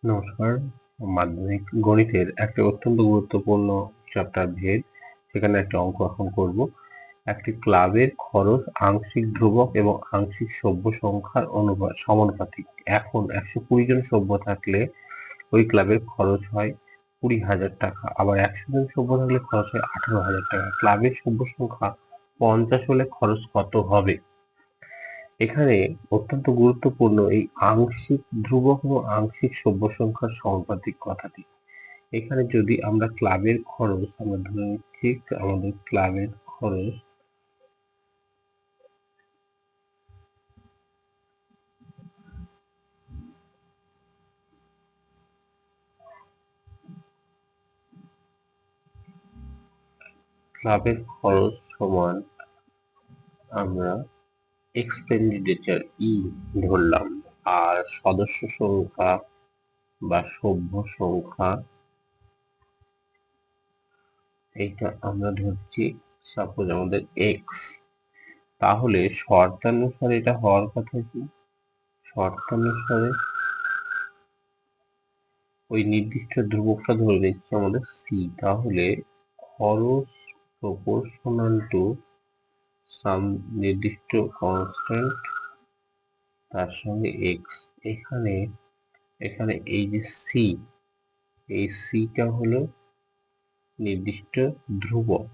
নমস্কার। মাধ্যমিক গণিতের একটা অত্যন্ত গুরুত্বপূর্ণ চ্যাপ্টার ভেদ, সেখানে একটা অঙ্ক এখন করব। একটি ক্লাবের খরচ আংশিক ধ্রুবক এবং আংশিক সভ্য সংখ্যার সমানুপাতিক। এখন 120 জন সভ্য থাকলে ওই ক্লাবের খরচ হয় 20,000 টাকা, আবার 100 জন সভ্য থাকলে খরচ হয় 18,000 টাকা। ক্লাবের সভ্য সংখ্যা 50 হলে খরচ কত হবে? এখানে অত্যন্ত গুরুত্বপূর্ণ এই আংশিক ধ্রুবক ও আংশিক সভ্য সংখ্যার সমানুপাতিক কথাটি। এখানে যদি আমরা ক্লাবের খরচ আমরা ধরে নিচ্ছি, আমাদের ক্লাবের খরচ সমান আমরা এক্সপেন্ডিচার ধরলাম, আর সদস্য সংখ্যা বা সভ্য সংখ্যা এইটা আমরা ধরছি সাপোজ আমাদের এক্স। তাহলে শর্তানুসারে এটা হওয়ার কথা কি? শর্তানুসারে ওই নির্দিষ্ট ধ্রুবকটা ধরে নিচ্ছি আমাদের সি। তাহলে খরচ প্রপোর্শনাল টু সাম নির্দিষ্ট কনস্ট্যান্ট তার সঙ্গে এক্স। এখানে এখানে এই যে সি, এই সিটা হলো নির্দিষ্ট ধ্রুবক।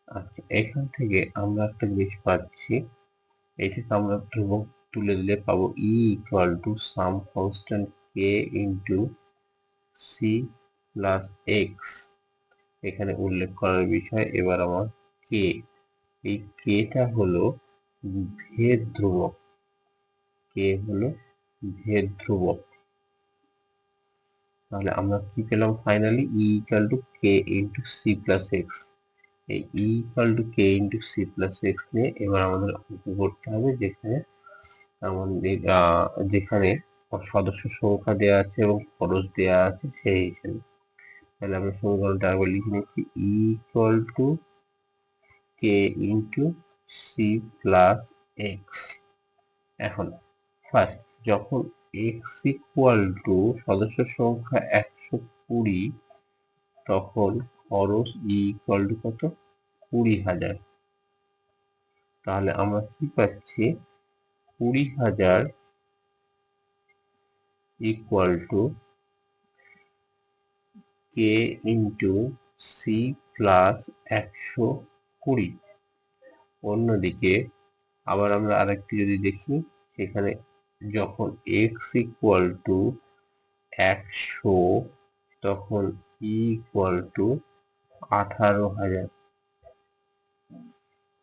আচ্ছা, এখান থেকে আমরা একটা জিনিস পাচ্ছি, এটাকে আমরা ধ্রুবক তুলে দিলে পাবো E equal to some constant K into C plus X. এখানে উল্লেখ করার বিষয় এবার আমার কে, এই কেটা হলো ভেদ ধ্রুবক, কে হলো ভেদ ধ্রুবক। তাহলে আমরা কি পেলাম finally? E equal to K into C plus X. এই E equal to K into C plus X নিয়ে এবার আমাদের অঙ্ক করতে হবে, যেখানে আমাদের যেখানে সদস্য সংখ্যা দেওয়া আছে এবং খরচ দেওয়া আছে সেই হিসেবে। তাহলে আমরা সমীকরণটা আগে লিখে নিচ্ছি, E equal to K into C plus X. এখন ফার্স্ট যখন এক্স ইকুয়াল টু সদস্য সংখ্যা 120, তখন খরচ ই ইকুয়াল টু কত? 20,000। তাহলে আমরা কি পাচ্ছি? 20,000 equal to K into C plus 120। অন্যদিকে আবার আমরা আরেকটি যদি দেখি, সেখানে যখন এক্স ইকুয়াল টু 100, তখন ই ইকুয়াল টু 18,000।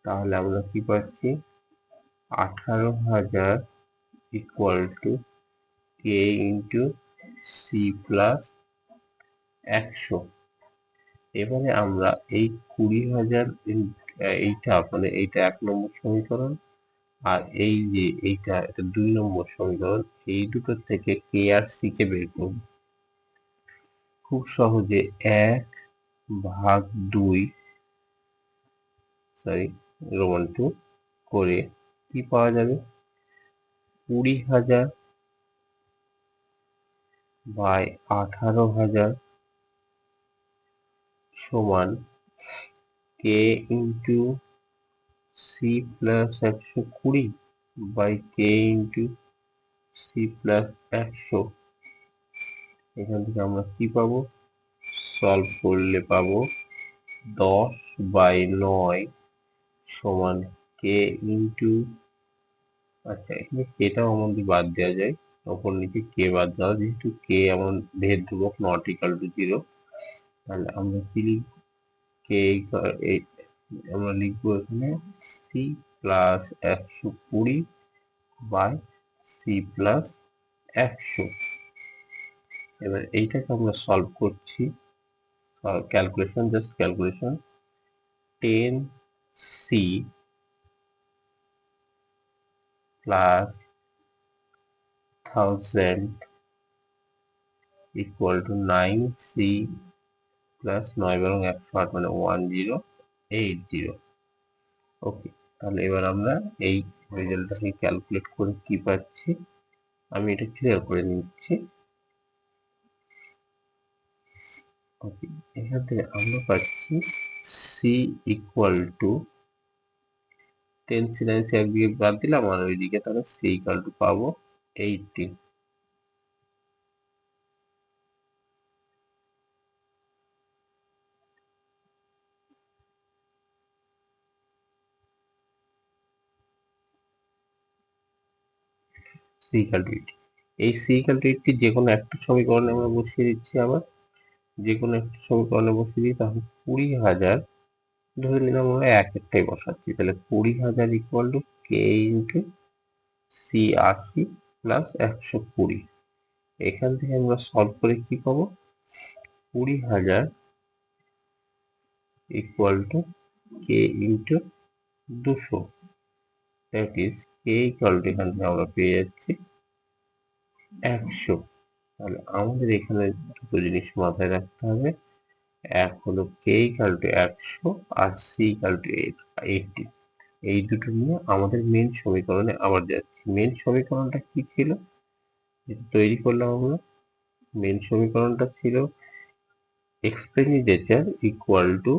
তাহলে আমরা কি পাচ্ছি? 18,000 equal to K into C plus 100। এবারে আমরা এই 20,000 এইটা মানে এইটা 1 নম্বর সমীকরণ, আর এই যে এইটা এটা 2 নম্বর সমীকরণ, এই দুটো থেকে কে আর সি কে বের করব। খুব সহজে 1/2 রোমান 2 করে কি পাওয়া যাবে? 20,000 বাই 18,000 সমান K into C plus 120 by K into C plus 100। এখান থেকে আমরা কি পাবো? সলভ করলে পাবো 10/9 সমান কে ইন্টু, আচ্ছা এখানে কেটাও আমাদের বাদ দেওয়া যায়, ওপর নিচে কে বাদ দেওয়া, যেহেতু কে এমন ভেদ ধ্রুবক নট ইকাল টু 0। তাহলে আমরা কি লিখব? কে আমরা লিখবো এখানে C plus 120 by C plus 100। এবার এইটাকে আমরা সলভ করছি, calculation, just calculation. 10c plus 1000 equal to 9c plus 9 এবং 108 মানে 1080। ওকে, তাহলে এবার আমরা এই রেজাল্টটাকে ক্যালকুলেট করে কি পাচ্ছি, আমি এটা ক্লিয়ার করে নিচ্ছি। ওকে, এখান থেকে আমরা পাচ্ছি সি ইকুয়াল টু 10 C একদিকে বাদ দিলাম আর ওইদিকে তাহলে সি ইকুয়াল টু পাবো 80। সি ইকুয়াল টু 80, এই সি ইকুয়াল টু 80 যে কোনো একটা সমীকরণে আমরা বসিয়ে দিচ্ছি। আবার যে কোনো একটা সমীকরণে বসিয়ে দিই, তাহলে 20,000 ধরে নিলাম আমরা এক একটাই বসাচ্ছি, তাহলে 20,000 equal to K into C 80 plus 120। এখান থেকে আমরা সলভ করে কি পাবো, 20,000 equal to K into 200, that is K equal to এখান থেকে আমরা পেয়ে যাচ্ছি 100। তাহলে আমাদের এখানে দুটো জিনিস মাথায় রাখতে হবে, এক হলো কে ইকুয়াল টু 100 আর সি ইকুয়াল টু 80। এই দুটো নিয়ে আমাদের মেন সমীকরণে আবার যাচ্ছি। মেন সমীকরণটা কি ছিল, যেটা তৈরি করলাম আমরা, মেন সমীকরণটা ছিল এক্সপেন্ডিচার ইকুয়াল টু,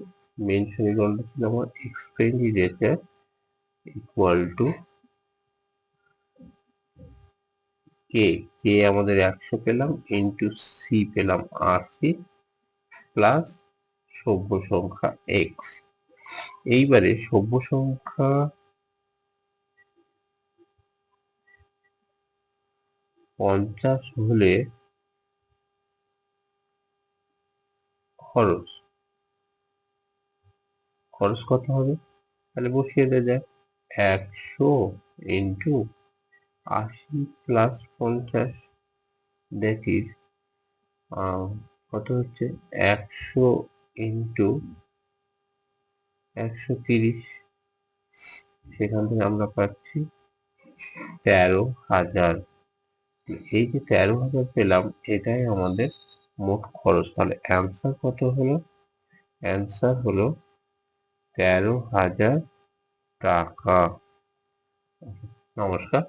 মেন সমীকরণটা ছিল আমার এক্সপেন্ডিচার ইকুয়াল টু কে, কে আমাদের 100 পেলাম ইন্টু সি পেলাম 80 প্লাস সভ্য সংখ্যা এক্স। এইবারে সভ্য সংখ্যা 50 হলে খরচ কত হবে, তাহলে বসিয়ে দেওয়া যায় 100 ইন্টু 80 প্লাস 50, দ্যাট ইজ কত হচ্ছে 100 ইন্টু 130। সেখান থেকে আমরা পাচ্ছি 13,000। এই যে 13,000 পেলাম, এটাই আমাদের মোট খরচ। তাহলে অ্যান্সার কত হলো, অ্যান্সার হলো 13,000 টাকা। নমস্কার।